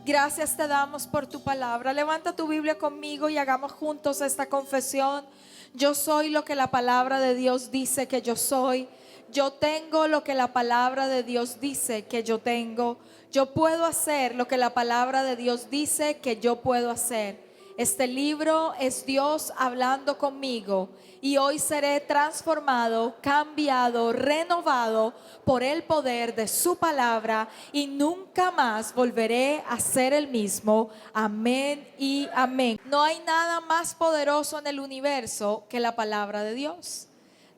Gracias te damos por tu palabra. Levanta tu Biblia conmigo y hagamos juntos esta confesión. Yo soy lo que la palabra de Dios dice que yo soy. Yo tengo lo que la palabra de Dios dice que yo tengo. Yo puedo hacer lo que la palabra de Dios dice que yo puedo hacer. Este libro es Dios hablando conmigo y hoy seré transformado, cambiado, renovado por el poder de su palabra y nunca más volveré a ser el mismo. Amén y amén. No hay nada más poderoso en el universo que la palabra de Dios.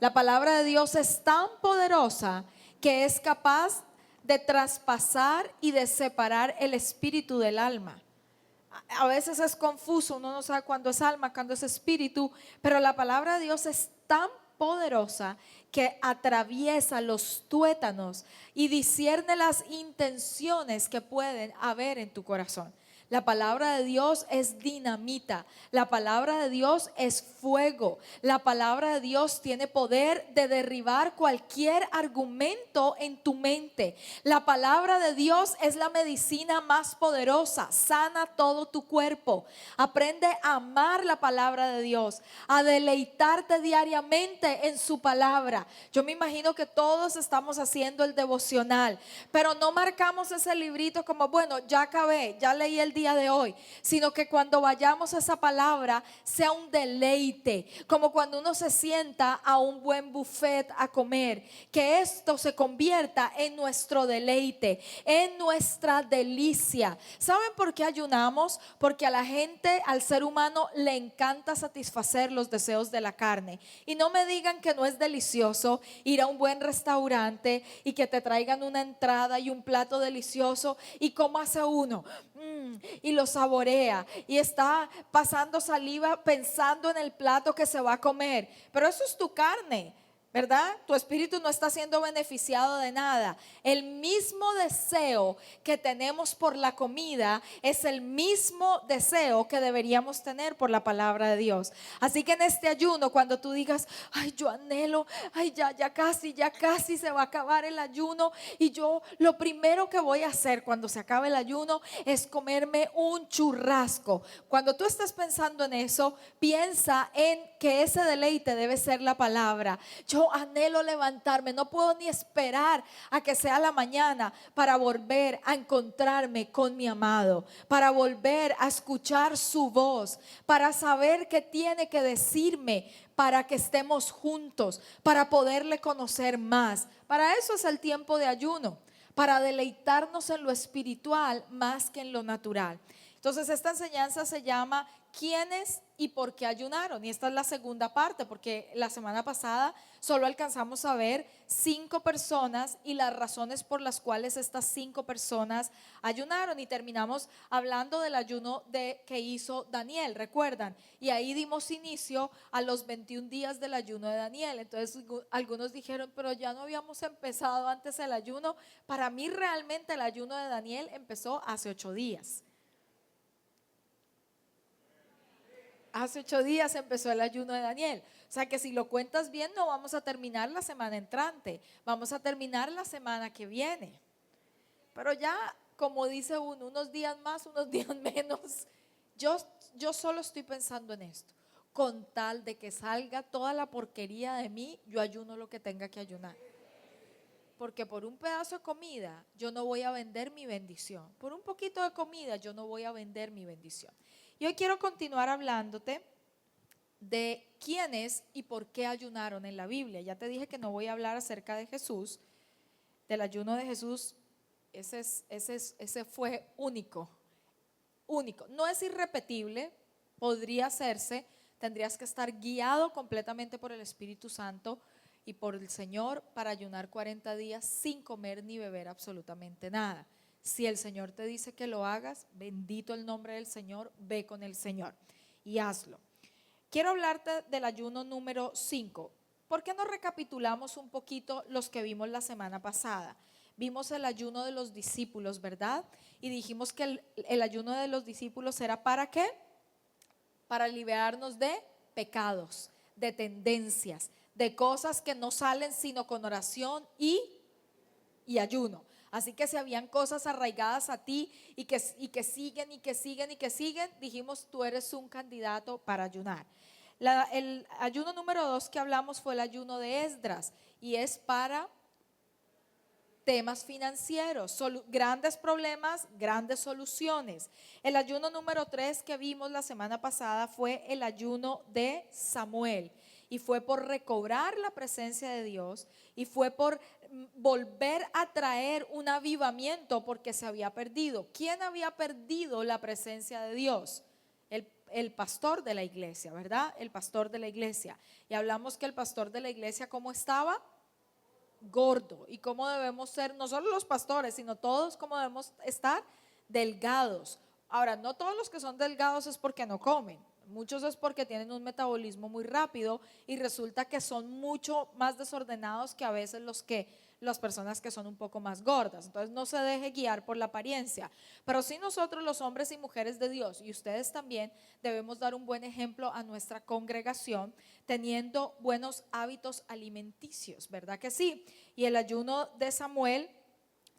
La palabra de Dios es tan poderosa que es capaz de traspasar y de separar el espíritu del alma. A veces es confuso, uno no sabe cuándo es alma, cuándo es espíritu, pero la palabra de Dios es tan poderosa que atraviesa los tuétanos y discierne las intenciones que pueden haber en tu corazón. La palabra de Dios es dinamita, la palabra de Dios es fuego, la palabra de Dios tiene poder de derribar cualquier argumento en tu mente. La palabra de Dios es la medicina más poderosa, sana todo tu cuerpo. Aprende a amar la palabra de Dios, a deleitarte diariamente en su palabra. Yo me imagino que todos estamos haciendo el devocional, pero no marcamos ese librito como, bueno, ya acabé, ya leí el día de hoy, sino que cuando vayamos a esa palabra sea un deleite, como cuando uno se sienta a un buen buffet a comer, que esto se convierta en nuestro deleite, en nuestra delicia. ¿Saben por qué ayunamos? Porque a la gente, al ser humano, le encanta satisfacer los deseos de la carne. Y no me digan que no es delicioso ir a un buen restaurante y que te traigan una entrada y un plato delicioso. ¿Y cómo hace uno? Y lo saborea y está pasando saliva pensando en el plato que se va a comer. Pero eso es tu carne, ¿verdad? Tu espíritu no está siendo beneficiado de nada. El mismo deseo que tenemos por la comida es el mismo deseo que deberíamos tener por la palabra de Dios. Así que en este ayuno, cuando tú digas, ay, yo anhelo, ay, ya casi se va a acabar el ayuno, y yo lo primero que voy a hacer cuando se acabe el ayuno es comerme un churrasco. Cuando tú estés pensando en eso, piensa en que ese deleite debe ser la palabra. Yo anhelo levantarme, no puedo ni esperar a que sea la mañana para volver a encontrarme con mi amado, para volver a escuchar su voz, para saber qué tiene que decirme, para que estemos juntos, para poderle conocer más. Para eso es el tiempo de ayuno, para deleitarnos en lo espiritual más que en lo natural. Entonces esta enseñanza se llama ¿quiénes y por qué ayunaron? Y esta es la segunda parte, porque la semana pasada solo alcanzamos a ver 5 personas y las razones por las cuales estas 5 personas ayunaron, y terminamos hablando del ayuno que hizo Daniel, ¿recuerdan? Y ahí dimos inicio a los 21 días del ayuno de Daniel. Entonces algunos dijeron, pero ya no habíamos empezado antes el ayuno. Para mí realmente el ayuno de Daniel empezó hace 8 días. Hace 8 días empezó el ayuno de Daniel. O sea que si lo cuentas bien, no vamos a terminar la semana entrante, vamos a terminar la semana que viene. Pero ya, como dice uno, unos días más, unos días menos. Yo solo estoy pensando en esto. Con tal de que salga toda la porquería de mí, yo ayuno lo que tenga que ayunar. Porque por un pedazo de comida yo no voy a vender mi bendición. Por un poquito de comida yo no voy a vender mi bendición. Y hoy quiero continuar hablándote de quiénes y por qué ayunaron en la Biblia. Ya te dije que no voy a hablar acerca de Jesús, del ayuno de Jesús. Ese fue único. No es irrepetible, podría hacerse, tendrías que estar guiado completamente por el Espíritu Santo y por el Señor para ayunar 40 días sin comer ni beber absolutamente nada. Si el Señor te dice que lo hagas, bendito el nombre del Señor, ve con el Señor y hazlo. Quiero hablarte del ayuno número 5. ¿Por qué no recapitulamos un poquito los que vimos la semana pasada? Vimos el ayuno de los discípulos, ¿verdad? Y dijimos que el ayuno de los discípulos era ¿para qué? Para liberarnos de pecados, de tendencias, de cosas que no salen sino con oración y ayuno. Así que si habían cosas arraigadas a ti y que siguen y que siguen y que siguen, dijimos, tú eres un candidato para ayunar. El ayuno número 2 que hablamos fue el ayuno de Esdras y es para temas financieros, grandes problemas, grandes soluciones. El ayuno número 3 que vimos la semana pasada fue el ayuno de Samuel y fue por recobrar la presencia de Dios y fue por volver a traer un avivamiento porque se había perdido. ¿Quién había perdido la presencia de Dios? El pastor de la iglesia, ¿verdad? El pastor de la iglesia. Y hablamos que el pastor de la iglesia, ¿cómo estaba? Gordo. Y cómo debemos ser, no solo los pastores, sino todos, cómo debemos estar delgados. Ahora, no todos los que son delgados es porque no comen. Muchos es porque tienen un metabolismo muy rápido y resulta que son mucho más desordenados que a veces las personas que son un poco más gordas. Entonces no se deje guiar por la apariencia. Pero sí nosotros los hombres y mujeres de Dios y ustedes también debemos dar un buen ejemplo a nuestra congregación teniendo buenos hábitos alimenticios, ¿verdad que sí? Y el ayuno de Samuel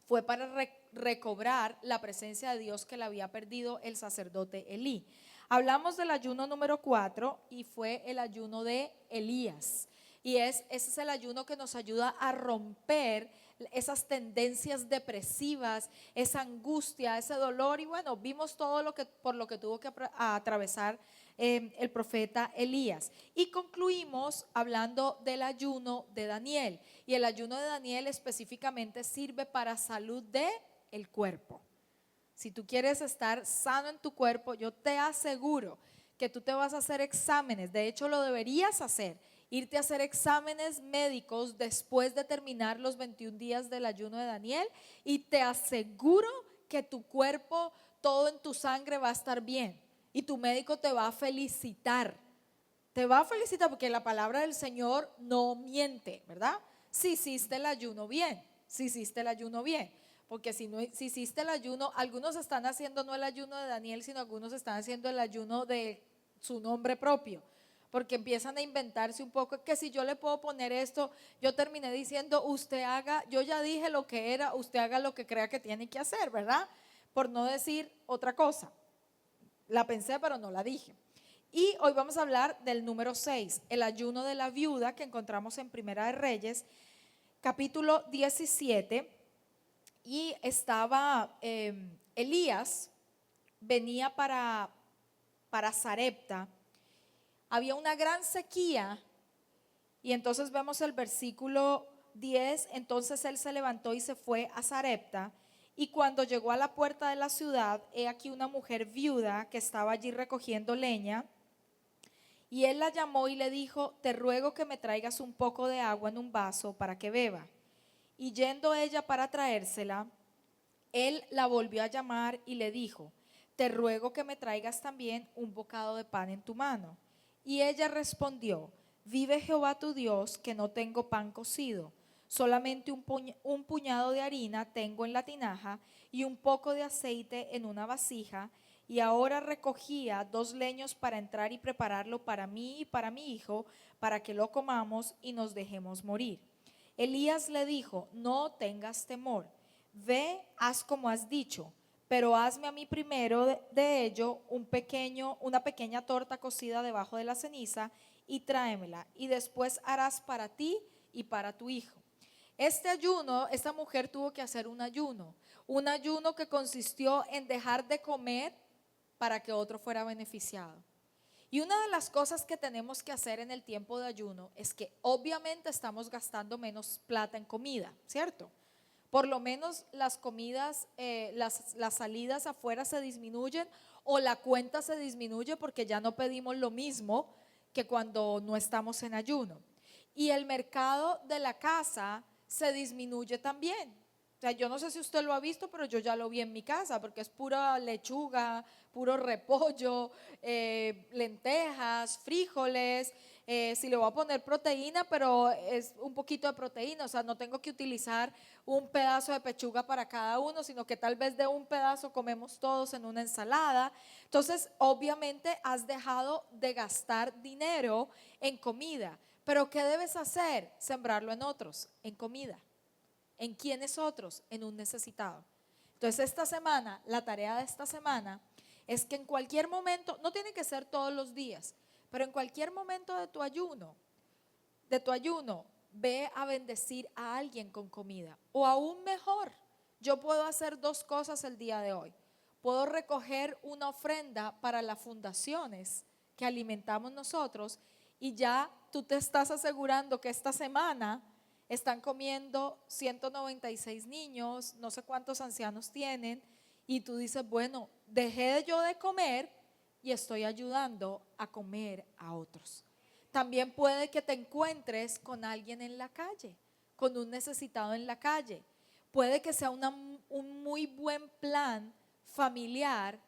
fue para recobrar la presencia de Dios que le había perdido el sacerdote Elí. Hablamos del ayuno número 4 y fue el ayuno de Elías. Y ese es el ayuno que nos ayuda a romper esas tendencias depresivas, esa angustia, ese dolor. Y bueno, vimos todo por lo que tuvo que atravesar el profeta Elías. Y concluimos hablando del ayuno de Daniel. Y el ayuno de Daniel específicamente sirve para salud del cuerpo. Si tú quieres estar sano en tu cuerpo, yo te aseguro que tú te vas a hacer exámenes. De hecho, lo deberías hacer. Irte a hacer exámenes médicos después de terminar los 21 días del ayuno de Daniel y te aseguro que tu cuerpo, todo en tu sangre va a estar bien y tu médico te va a felicitar. Te va a felicitar porque la palabra del Señor no miente, ¿verdad? Si hiciste el ayuno bien, si hiciste el ayuno bien. Porque si hiciste el ayuno, algunos están haciendo no el ayuno de Daniel, sino algunos están haciendo el ayuno de su nombre propio. Porque empiezan a inventarse un poco, que si yo le puedo poner esto, yo terminé diciendo, usted haga, yo ya dije lo que era, usted haga lo que crea que tiene que hacer, ¿verdad? Por no decir otra cosa. La pensé, pero no la dije. Y hoy vamos a hablar del número 6, el ayuno de la viuda que encontramos en Primera de Reyes, capítulo 17. Y estaba Elías, venía para Sarepta, había una gran sequía y entonces vemos el versículo 10, entonces él se levantó y se fue a Sarepta y cuando llegó a la puerta de la ciudad, he aquí una mujer viuda que estaba allí recogiendo leña y él la llamó y le dijo, te ruego que me traigas un poco de agua en un vaso para que beba. Y yendo ella para traérsela, él la volvió a llamar y le dijo, te ruego que me traigas también un bocado de pan en tu mano. Y ella respondió, vive Jehová tu Dios que no tengo pan cocido, solamente un puñado de harina tengo en la tinaja y un poco de aceite en una vasija, y ahora recogía 2 leños para entrar y prepararlo para mí y para mi hijo, para que lo comamos y nos dejemos morir. Elías le dijo, no tengas temor. Ve, haz como has dicho, pero hazme a mí primero de ello una pequeña torta cocida debajo de la ceniza y tráemela, y después harás para ti y para tu hijo. Este ayuno, esta mujer tuvo que hacer un ayuno que consistió en dejar de comer para que otro fuera beneficiado. Y una de las cosas que tenemos que hacer en el tiempo de ayuno es que obviamente estamos gastando menos plata en comida, ¿cierto? Por lo menos las comidas, las salidas afuera se disminuyen o la cuenta se disminuye porque ya no pedimos lo mismo que cuando no estamos en ayuno. Y el mercado de la casa se disminuye también. O sea, yo no sé si usted lo ha visto, pero yo ya lo vi en mi casa porque es pura lechuga, puro repollo, lentejas, frijoles. Si le voy a poner proteína, pero es un poquito de proteína, o sea, no tengo que utilizar un pedazo de pechuga para cada uno, sino que tal vez de un pedazo comemos todos en una ensalada. Entonces, obviamente has dejado de gastar dinero en comida, pero ¿qué debes hacer? Sembrarlo en otros, en comida. ¿En quién es otros? En un necesitado. Entonces esta semana, la tarea de esta semana es que en cualquier momento, no tiene que ser todos los días, pero en cualquier momento de tu ayuno, ve a bendecir a alguien con comida. O aún mejor, yo puedo hacer dos cosas el día de hoy. Puedo recoger una ofrenda para las fundaciones que alimentamos nosotros y ya tú te estás asegurando que esta semana están comiendo 196 niños, no sé cuántos ancianos tienen, y tú dices, bueno, dejé yo de comer y estoy ayudando a comer a otros. También puede que te encuentres con alguien en la calle, con un necesitado en la calle. Puede que sea un muy buen plan familiar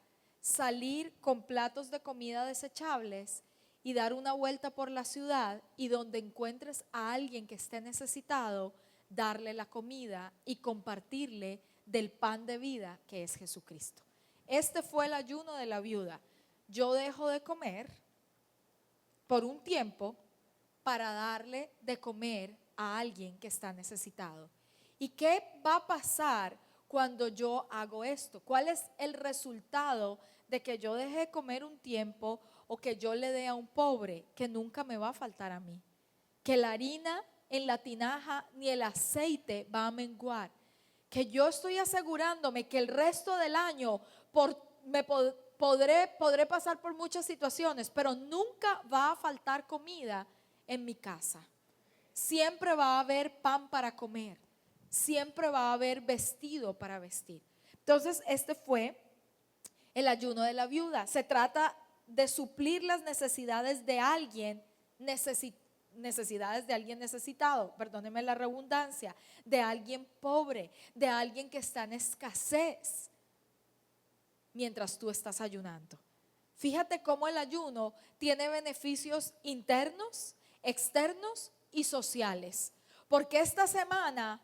salir con platos de comida desechables y dar una vuelta por la ciudad, y donde encuentres a alguien que esté necesitado, darle la comida y compartirle del pan de vida que es Jesucristo. Este fue el ayuno de la viuda. Yo dejo de comer por un tiempo para darle de comer a alguien que está necesitado. ¿Y qué va a pasar cuando yo hago esto? ¿Cuál es el resultado de que yo deje de comer un tiempo o que yo le dé a un pobre? Que nunca me va a faltar a mí, que la harina en la tinaja ni el aceite va a menguar, que yo estoy asegurándome que el resto del año podré pasar por muchas situaciones, pero nunca va a faltar comida en mi casa. Siempre va a haber pan para comer, siempre va a haber vestido para vestir. Entonces este fue el ayuno de la viuda. Se trata de suplir las necesidades de alguien necesitado, perdóneme la redundancia, de alguien pobre, de alguien que está en escasez mientras tú estás ayunando. Fíjate cómo el ayuno tiene beneficios internos, externos y sociales. Porque esta semana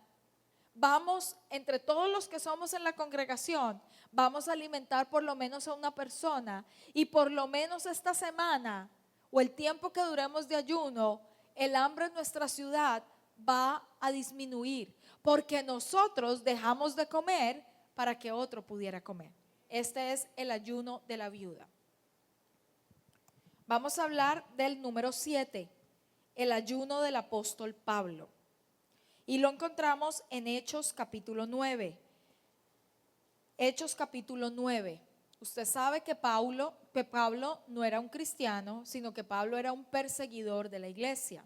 vamos, entre todos los que somos en la congregación, vamos a alimentar por lo menos a una persona, y por lo menos esta semana o el tiempo que duremos de ayuno, el hambre en nuestra ciudad va a disminuir, porque nosotros dejamos de comer para que otro pudiera comer. Este es el ayuno de la viuda. Vamos a hablar del número 7, el ayuno del apóstol Pablo. Y lo encontramos en Hechos capítulo 9. Hechos capítulo 9. Usted sabe que Pablo no era un cristiano, sino que Pablo era un perseguidor de la iglesia.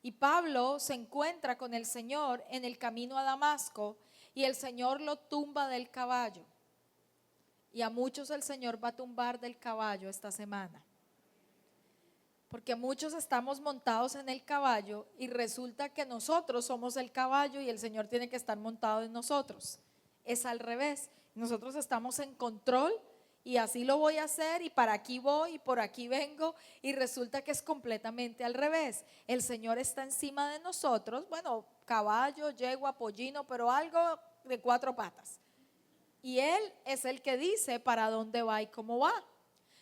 Y Pablo se encuentra con el Señor en el camino a Damasco, y el Señor lo tumba del caballo. Y a muchos el Señor va a tumbar del caballo esta semana. Porque muchos estamos montados en el caballo y resulta que nosotros somos el caballo y el Señor tiene que estar montado en nosotros. Es al revés. Nosotros estamos en control y así lo voy a hacer, y para aquí voy y por aquí vengo, y resulta que es completamente al revés. El Señor está encima de nosotros, bueno, caballo, yegua, pollino, pero algo de 4 patas. Y Él es el que dice para dónde va y cómo va.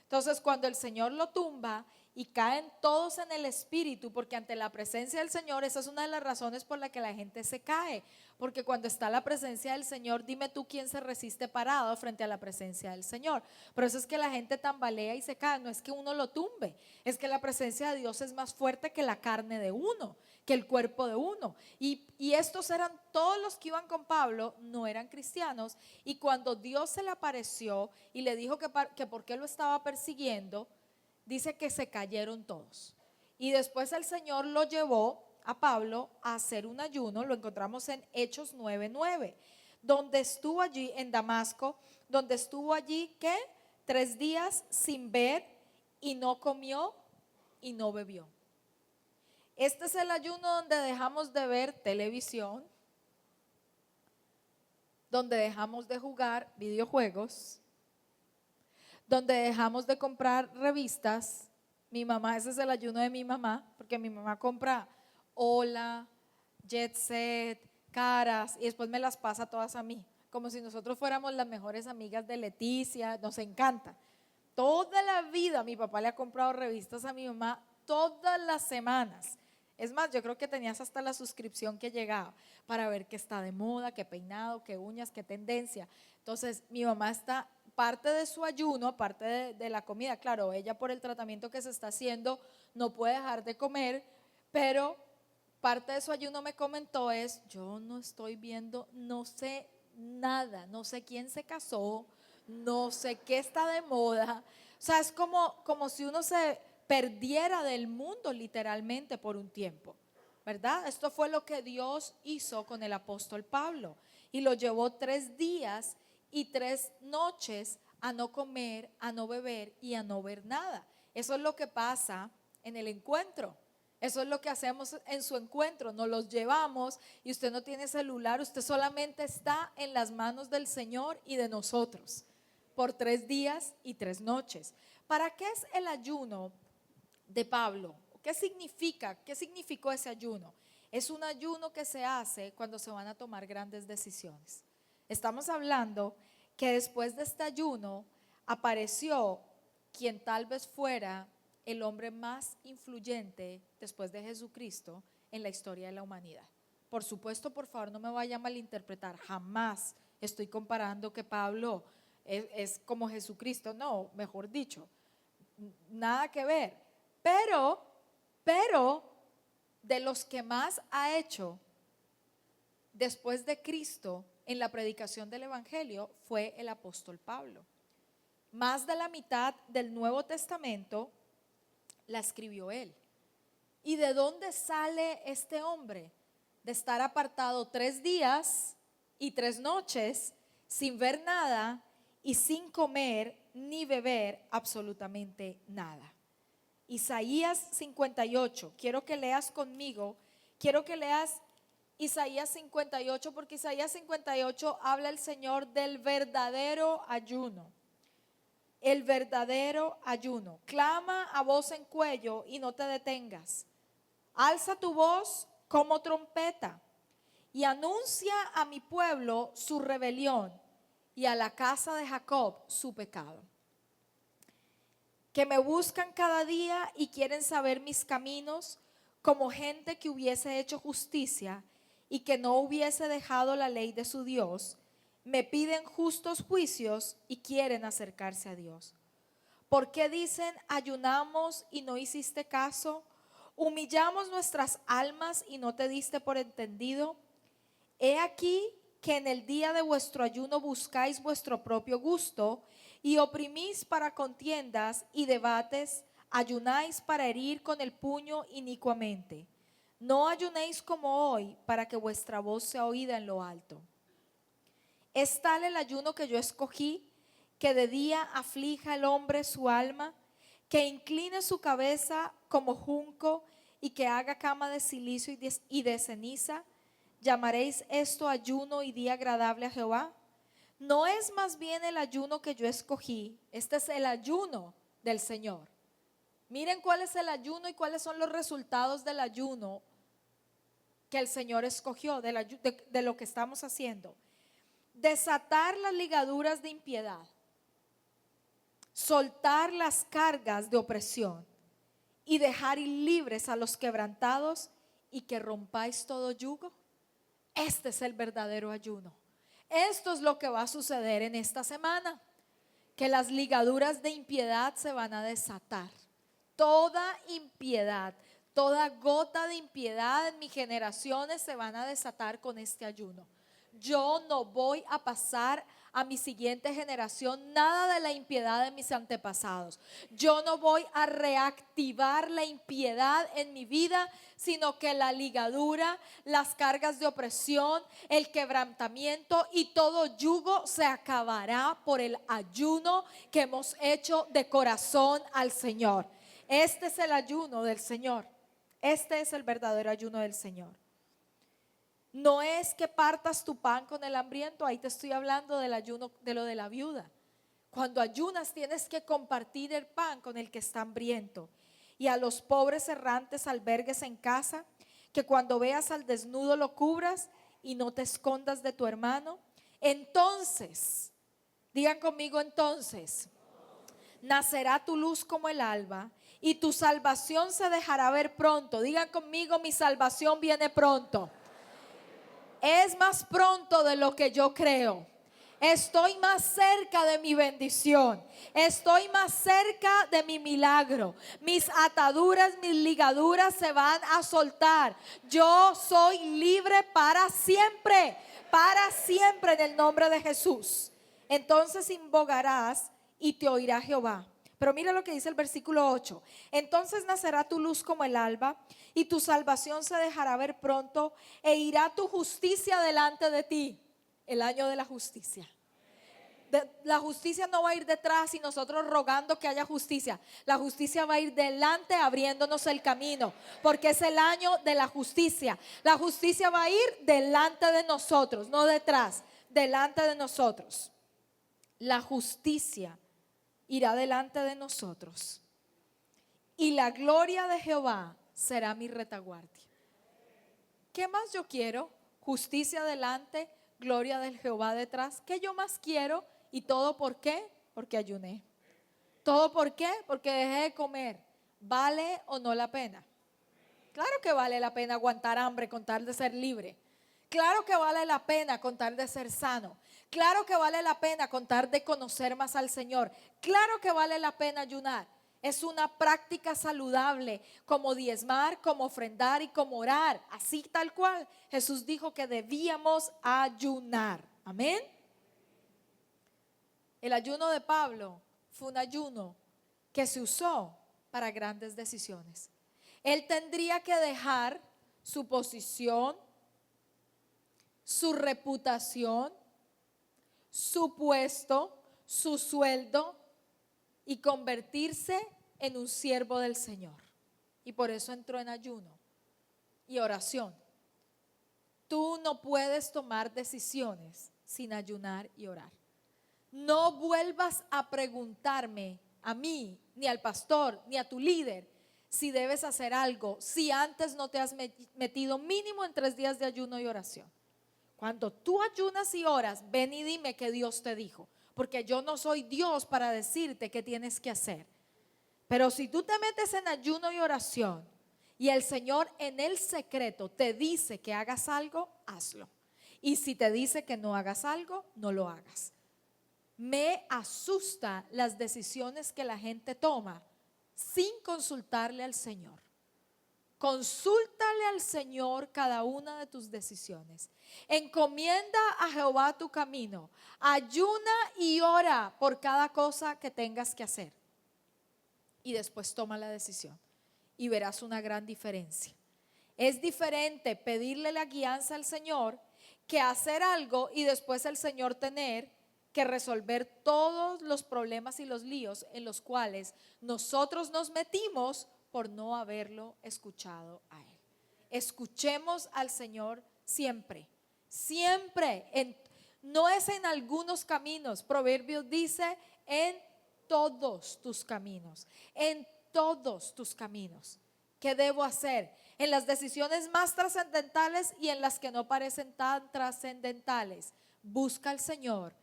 Entonces cuando el Señor lo tumba y caen todos en el espíritu, porque ante la presencia del Señor, esa es una de las razones por la que la gente se cae, porque cuando está la presencia del Señor, dime tú quién se resiste parado frente a la presencia del Señor. Por eso es que la gente tambalea y se cae. No es que uno lo tumbe, es que la presencia de Dios es más fuerte que la carne de uno, que el cuerpo de uno. Y estos eran todos los que iban con Pablo, no eran cristianos, y cuando Dios se le apareció y le dijo que por qué lo estaba persiguiendo, dice que se cayeron todos. Y después el Señor lo llevó a Pablo a hacer un ayuno. Lo encontramos en Hechos 9:9, donde estuvo allí en Damasco, donde estuvo allí, ¿qué? 3 días sin ver, y no comió y no bebió. Este es el ayuno donde dejamos de ver televisión, donde dejamos de jugar videojuegos, donde dejamos de comprar revistas. Mi mamá, ese es el ayuno de mi mamá, porque mi mamá compra Hola, Jet Set, Caras, y después me las pasa todas a mí, como si nosotros fuéramos las mejores amigas de Leticia. Nos encanta. Toda la vida mi papá le ha comprado revistas a mi mamá todas las semanas. Es más, yo creo que tenías hasta la suscripción que llegaba para ver qué está de moda, qué peinado, qué uñas, qué tendencia. Entonces, mi mamá está, parte de su ayuno, aparte de la comida, claro, ella por el tratamiento que se está haciendo no puede dejar de comer, pero parte de su ayuno me comentó es, yo no estoy viendo, no sé nada, no sé quién se casó, no sé qué está de moda. O sea, es como si uno se perdiera del mundo literalmente por un tiempo, ¿verdad? Esto fue lo que Dios hizo con el apóstol Pablo y lo llevó 3 días y 3 noches a no comer, a no beber y a no ver nada. Eso es lo que pasa en el encuentro. Eso es lo que hacemos en su encuentro, nos los llevamos y usted no tiene celular, usted solamente está en las manos del Señor y de nosotros por 3 días y 3 noches. ¿Para qué es el ayuno de Pablo? ¿Qué significa? ¿Qué significó ese ayuno? Es un ayuno que se hace cuando se van a tomar grandes decisiones. Estamos hablando que después de este ayuno apareció quien tal vez fuera el hombre más influyente después de Jesucristo en la historia de la humanidad. Por supuesto, por favor, no me vaya a malinterpretar, jamás estoy comparando que Pablo es como Jesucristo, no, mejor dicho, nada que ver. Pero de los que más ha hecho después de Cristo en la predicación del Evangelio fue el apóstol Pablo. Más de la mitad del Nuevo Testamento la escribió él. ¿Y de dónde sale este hombre? De estar apartado 3 días y 3 noches sin ver nada y sin comer ni beber absolutamente nada. Isaías 58, quiero que leas conmigo, quiero que leas Isaías 58 porque Isaías 58 habla el Señor del verdadero ayuno. El verdadero ayuno. Clama a voz en cuello y no te detengas. Alza tu voz como trompeta y anuncia a mi pueblo su rebelión y a la casa de Jacob su pecado. Que me buscan cada día y quieren saber mis caminos, como gente que hubiese hecho justicia y que no hubiese dejado la ley de su Dios. Me piden justos juicios y quieren acercarse a Dios. ¿Por qué dicen ayunamos y no hiciste caso? Humillamos nuestras almas y no te diste por entendido. He aquí que en el día de vuestro ayuno buscáis vuestro propio gusto y oprimís para contiendas y debates, ayunáis para herir con el puño inicuamente. No ayunéis como hoy para que vuestra voz sea oída en lo alto. Es tal el ayuno que yo escogí, que de día aflija el hombre su alma, que incline su cabeza como junco y que haga cama de silicio y de ceniza. ¿Llamaréis esto ayuno y día agradable a Jehová? ¿No es más bien el ayuno que yo escogí? Este es el ayuno del Señor. Miren cuál es el ayuno y cuáles son los resultados del ayuno que el Señor escogió, de lo que estamos haciendo. Desatar las ligaduras de impiedad, soltar las cargas de opresión y dejar libres a los quebrantados y que rompáis todo yugo. Este es el verdadero ayuno. Esto es lo que va a suceder en esta semana, que las ligaduras de impiedad se van a desatar. Toda impiedad, toda gota de impiedad en mis generaciones se van a desatar con este ayuno. Yo no voy a pasar a mi siguiente generación nada de la impiedad de mis antepasados. Yo no voy a reactivar la impiedad en mi vida, sino que la ligadura, las cargas de opresión, el quebrantamiento y todo yugo se acabará por el ayuno que hemos hecho de corazón al Señor. Este es el ayuno del Señor. Este es el verdadero ayuno del Señor. No es que partas tu pan con el hambriento, ahí te estoy hablando del ayuno, de lo de la viuda. Cuando ayunas tienes que compartir el pan con el que está hambriento. Y a los pobres errantes albergues en casa, que cuando veas al desnudo lo cubras y no te escondas de tu hermano. Entonces, digan conmigo entonces, nacerá tu luz como el alba y tu salvación se dejará ver pronto. Digan conmigo, mi salvación viene pronto. Es más pronto de lo que yo creo. Estoy más cerca de mi bendición. Estoy más cerca de mi milagro. Mis ataduras, mis ligaduras se van a soltar. Yo soy libre para siempre en el nombre de Jesús. Entonces invocarás y te oirá Jehová. Pero mira lo que dice el versículo 8. Entonces nacerá tu luz como el alba y tu salvación se dejará ver pronto e irá tu justicia delante de ti. El año de la justicia. La justicia no va a ir detrás y nosotros rogando que haya justicia. La justicia va a ir delante abriéndonos el camino, porque es el año de la justicia. La justicia va a ir delante de nosotros, no detrás, delante de nosotros. La justicia irá delante de nosotros y la gloria de Jehová será mi retaguardia. ¿Qué más yo quiero? Justicia delante, gloria del Jehová detrás. ¿Qué yo más quiero? ¿Y todo por qué? Porque ayuné. ¿Todo por qué? Porque dejé de comer. ¿Vale o no la pena? Claro que vale la pena aguantar hambre con tal de ser libre. Claro que vale la pena con tal de ser sano. Claro que vale la pena con tal de conocer más al Señor. Claro que vale la pena ayunar. Es una práctica saludable, como diezmar, como ofrendar y como orar. Así tal cual Jesús dijo que debíamos ayunar. Amén. El ayuno de Pablo fue un ayuno que se usó para grandes decisiones. Él tendría que dejar su posición, su reputación, su puesto, su sueldo y convertirse en un siervo del Señor. Y por eso entró en ayuno y oración. Tú no puedes tomar decisiones sin ayunar y orar. No vuelvas a preguntarme a mí, ni al pastor, ni a tu líder, si debes hacer algo, si antes no te has metido mínimo en 3 días de ayuno y oración. Cuando tú ayunas y oras, ven y dime que Dios te dijo, porque yo no soy Dios para decirte qué tienes que hacer. Pero si tú te metes en ayuno y oración y el Señor en el secreto te dice que hagas algo, hazlo. Y si te dice que no hagas algo, no lo hagas. Me asusta las decisiones que la gente toma sin consultarle al Señor. Consúltale al Señor cada una de tus decisiones. Encomienda a Jehová tu camino. Ayuna y ora por cada cosa que tengas que hacer. Y después toma la decisión. Y verás una gran diferencia. Es diferente pedirle la guianza al Señor que hacer algo y después el Señor tener que resolver todos los problemas y los líos en los cuales nosotros nos metimos por no haberlo escuchado a Él. Escuchemos al Señor siempre, siempre. No es en algunos caminos. Proverbios dice en todos tus caminos, en todos tus caminos. ¿Qué debo hacer? En las decisiones más trascendentales y en las que no parecen tan trascendentales. Busca al Señor.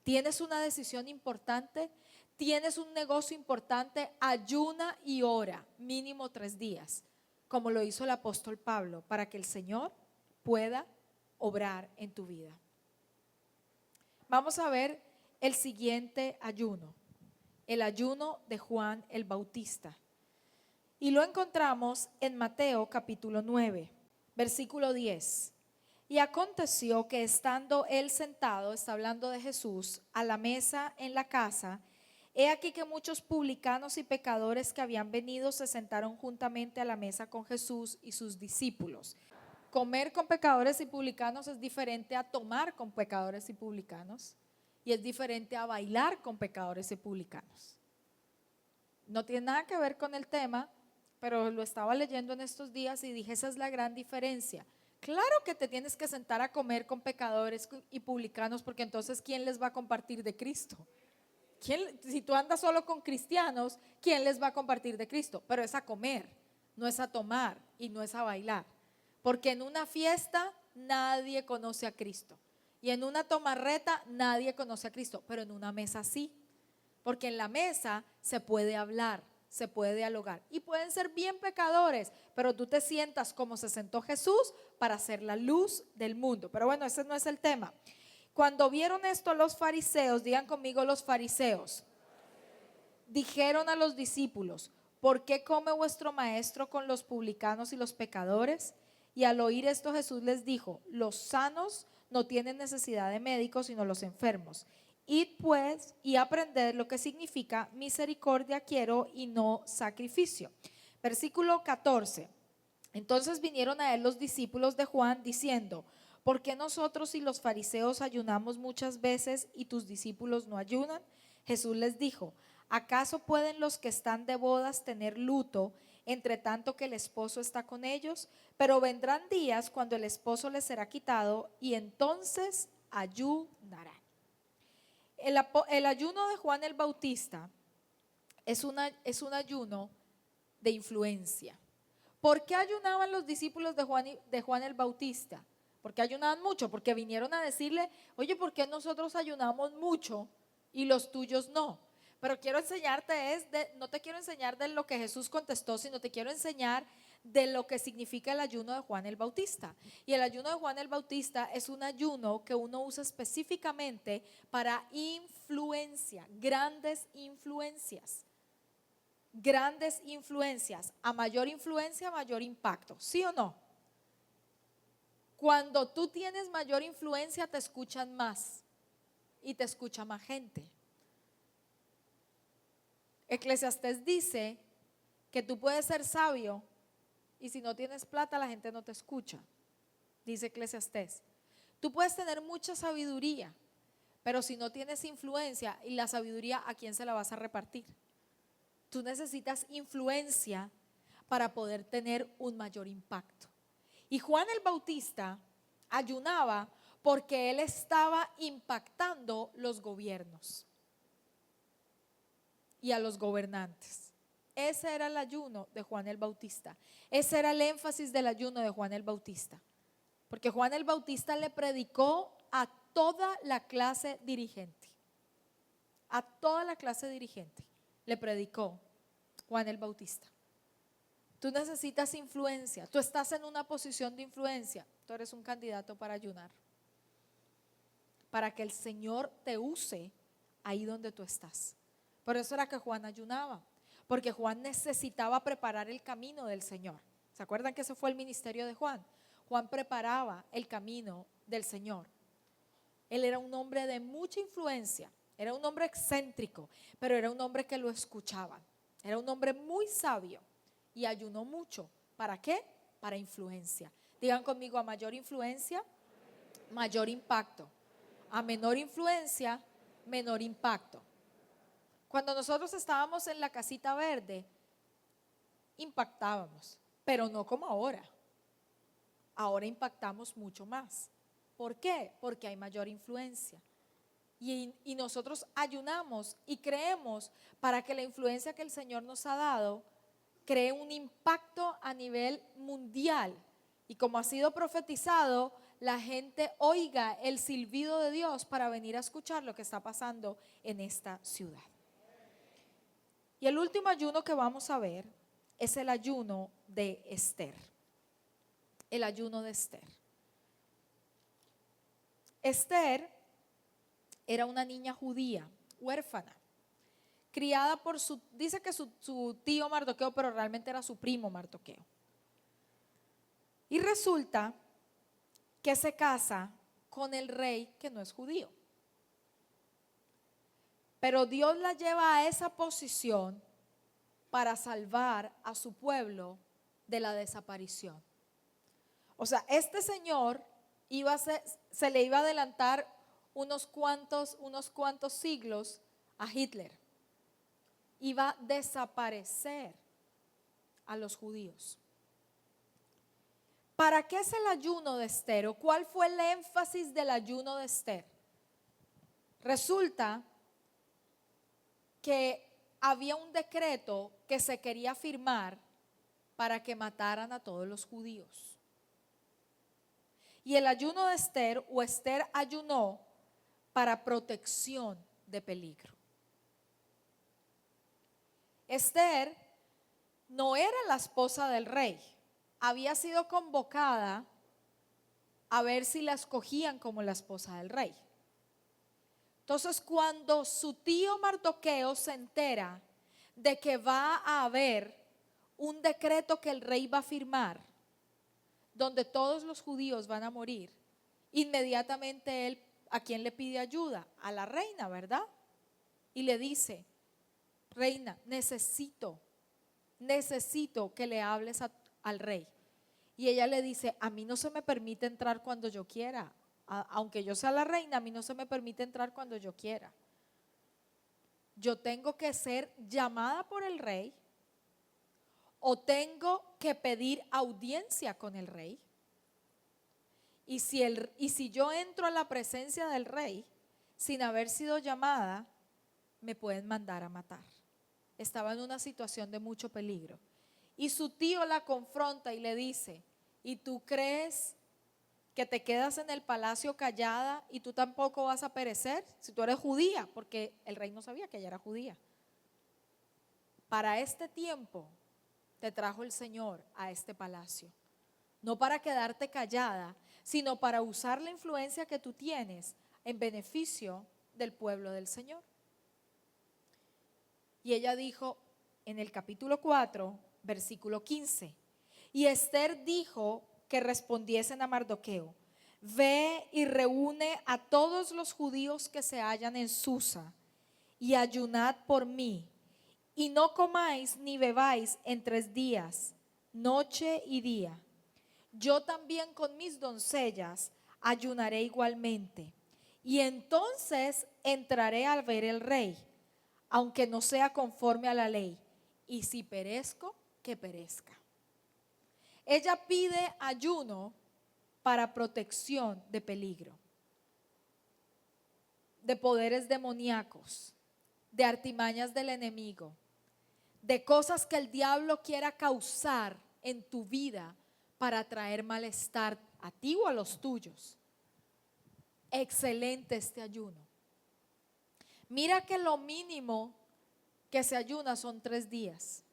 ¿Tienes una decisión importante? ¿Tienes un negocio importante? Ayuna y ora, mínimo 3 días, como lo hizo el apóstol Pablo, para que el Señor pueda obrar en tu vida. Vamos a ver el siguiente ayuno, el ayuno de Juan el Bautista. Y lo encontramos en Mateo capítulo 9, versículo 10. Y aconteció que estando él sentado, está hablando de Jesús, a la mesa en la casa, he aquí que muchos publicanos y pecadores que habían venido se sentaron juntamente a la mesa con Jesús y sus discípulos. Comer con pecadores y publicanos es diferente a tomar con pecadores y publicanos, y es diferente a bailar con pecadores y publicanos. No tiene nada que ver con el tema, pero lo estaba leyendo en estos días y dije, esa es la gran diferencia. Claro que te tienes que sentar a comer con pecadores y publicanos, porque entonces ¿quién les va a compartir de Cristo? Si tú andas solo con cristianos, ¿quién les va a compartir de Cristo? Pero es a comer, no es a tomar y no es a bailar. Porque en una fiesta nadie conoce a Cristo. Y en una tomarreta nadie conoce a Cristo, pero en una mesa sí. Porque en la mesa se puede hablar, se puede dialogar. Y pueden ser bien pecadores, pero tú te sientas como se sentó Jesús para ser la luz del mundo. Pero bueno, ese no es el tema. Cuando vieron esto los fariseos, digan conmigo los fariseos, dijeron a los discípulos: ¿por qué come vuestro maestro con los publicanos y los pecadores? Y al oír esto Jesús les dijo: los sanos no tienen necesidad de médicos, sino los enfermos. Id pues y aprended lo que significa misericordia quiero y no sacrificio. Versículo 14. Entonces vinieron a él los discípulos de Juan diciendo: ¿por qué nosotros y los fariseos ayunamos muchas veces y tus discípulos no ayunan? Jesús les dijo: ¿acaso pueden los que están de bodas tener luto entre tanto que el esposo está con ellos? Pero vendrán días cuando el esposo les será quitado y entonces ayunarán. El ayuno de Juan el Bautista es un ayuno de influencia. ¿Por qué ayunaban los discípulos de Juan el Bautista? Porque ayunaban mucho, porque vinieron a decirle: oye, ¿por qué nosotros ayunamos mucho y los tuyos no? Pero quiero enseñarte no te quiero enseñar de lo que Jesús contestó, sino te quiero enseñar de lo que significa el ayuno de Juan el Bautista. Y el ayuno de Juan el Bautista es un ayuno que uno usa específicamente para influencia, grandes influencias. Grandes influencias, a mayor influencia, mayor impacto, ¿sí o no? Cuando tú tienes mayor influencia te escuchan más y te escucha más gente. Eclesiastés dice que tú puedes ser sabio y si no tienes plata la gente no te escucha, dice Eclesiastés. Tú puedes tener mucha sabiduría, pero si no tienes influencia, y la sabiduría, ¿a quién se la vas a repartir? Tú necesitas influencia para poder tener un mayor impacto. Y Juan el Bautista ayunaba porque él estaba impactando los gobiernos y a los gobernantes. Ese era el ayuno de Juan el Bautista. Ese era el énfasis del ayuno de Juan el Bautista. Porque Juan el Bautista le predicó a toda la clase dirigente. A toda la clase dirigente le predicó Juan el Bautista. Tú necesitas influencia, tú estás en una posición de influencia, tú eres un candidato para ayunar, para que el Señor te use ahí donde tú estás. Por eso era que Juan ayunaba, porque Juan necesitaba preparar el camino del Señor. ¿Se acuerdan que ese fue el ministerio de Juan? Juan preparaba el camino del Señor. Él era un hombre de mucha influencia, era un hombre excéntrico, pero era un hombre que lo escuchaban. Era un hombre muy sabio y ayunó mucho. ¿Para qué? Para influencia. Digan conmigo: a mayor influencia, mayor impacto. A menor influencia, menor impacto. Cuando nosotros estábamos en la casita verde, impactábamos, pero no como ahora. Ahora impactamos mucho más. ¿Por qué? Porque hay mayor influencia. Y nosotros ayunamos y creemos para que la influencia que el Señor nos ha dado cree un impacto a nivel mundial. Y como ha sido profetizado, la gente oiga el silbido de Dios para venir a escuchar lo que está pasando en esta ciudad. Y el último ayuno que vamos a ver es el ayuno de Esther. El ayuno de Esther. Esther era una niña judía, huérfana, criada por dice que su tío Mardoqueo, pero realmente era su primo Mardoqueo. Y resulta que se casa con el rey que no es judío. Pero Dios la lleva a esa posición para salvar a su pueblo de la desaparición. O sea, este señor se le iba a adelantar unos cuantos siglos a Hitler. Iba a desaparecer a los judíos. ¿Para qué es el ayuno de Esther? ¿O cuál fue el énfasis del ayuno de Esther? Resulta que había un decreto que se quería firmar para que mataran a todos los judíos. Y el ayuno de Esther, o Esther ayunó para protección de peligro. Esther no era la esposa del rey, había sido convocada a ver si la escogían como la esposa del rey. Entonces, cuando su tío Mardoqueo se entera de que va a haber un decreto que el rey va a firmar, donde todos los judíos van a morir, inmediatamente él, ¿a quién le pide ayuda? A la reina, ¿verdad? Y le dice: reina, necesito que le hables al rey. Y ella le dice: a mí no se me permite entrar cuando yo quiera. Aunque yo sea la reina, a mí no se me permite entrar cuando yo quiera. Yo tengo que ser llamada por el rey, o tengo que pedir audiencia con el rey. Y si yo entro a la presencia del rey sin haber sido llamada, me pueden mandar a matar. Estaba en una situación de mucho peligro. Y su tío la confronta y le dice: ¿y tú crees que te quedas en el palacio callada y tú tampoco vas a perecer si tú eres judía? Porque el rey no sabía que ella era judía. Para este tiempo te trajo el Señor a este palacio, no para quedarte callada, sino para usar la influencia que tú tienes en beneficio del pueblo del Señor. Y ella dijo en el capítulo 4, versículo 15: y Esther dijo que respondiesen a Mardoqueo: ve y reúne a todos los judíos que se hallan en Susa y ayunad por mí, y no comáis ni bebáis en 3 días, noche y día. Yo también con mis doncellas ayunaré igualmente, y entonces entraré al ver el rey, aunque no sea conforme a la ley, y si perezco, que perezca. Ella pide ayuno para protección de peligro, de poderes demoníacos, de artimañas del enemigo, de cosas que el diablo quiera causar en tu vida para traer malestar a ti o a los tuyos. Excelente este ayuno. Mira que lo mínimo que se ayuna son 3 días.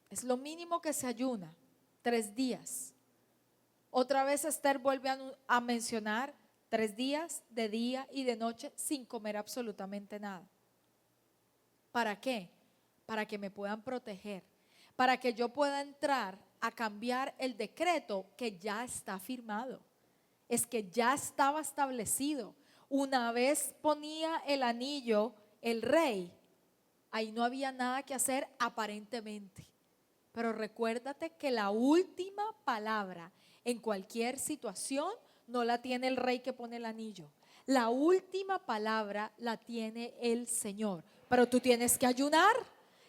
Es lo mínimo que se ayuna, 3 días. Otra vez Esther vuelve a mencionar 3 días de día y de noche sin comer absolutamente nada. ¿Para qué? Para que me puedan proteger, para que yo pueda entrar a cambiar el decreto que ya está firmado. Es que ya estaba establecido. Una vez ponía el anillo el rey, ahí no había nada que hacer aparentemente. Pero recuérdate que la última palabra en cualquier situación no la tiene el rey que pone el anillo. La última palabra la tiene el Señor. Pero tú tienes que ayunar,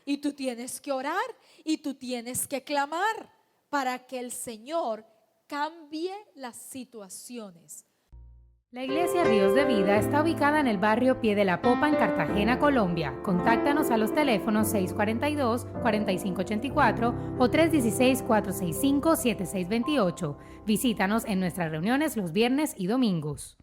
y tú tienes que orar, y tú tienes que clamar para que el Señor cambie las situaciones. La Iglesia Ríos de Vida está ubicada en el barrio Pie de la Popa en Cartagena, Colombia. Contáctanos a los teléfonos 642-4584 o 316-465-7628. Visítanos en nuestras reuniones los viernes y domingos.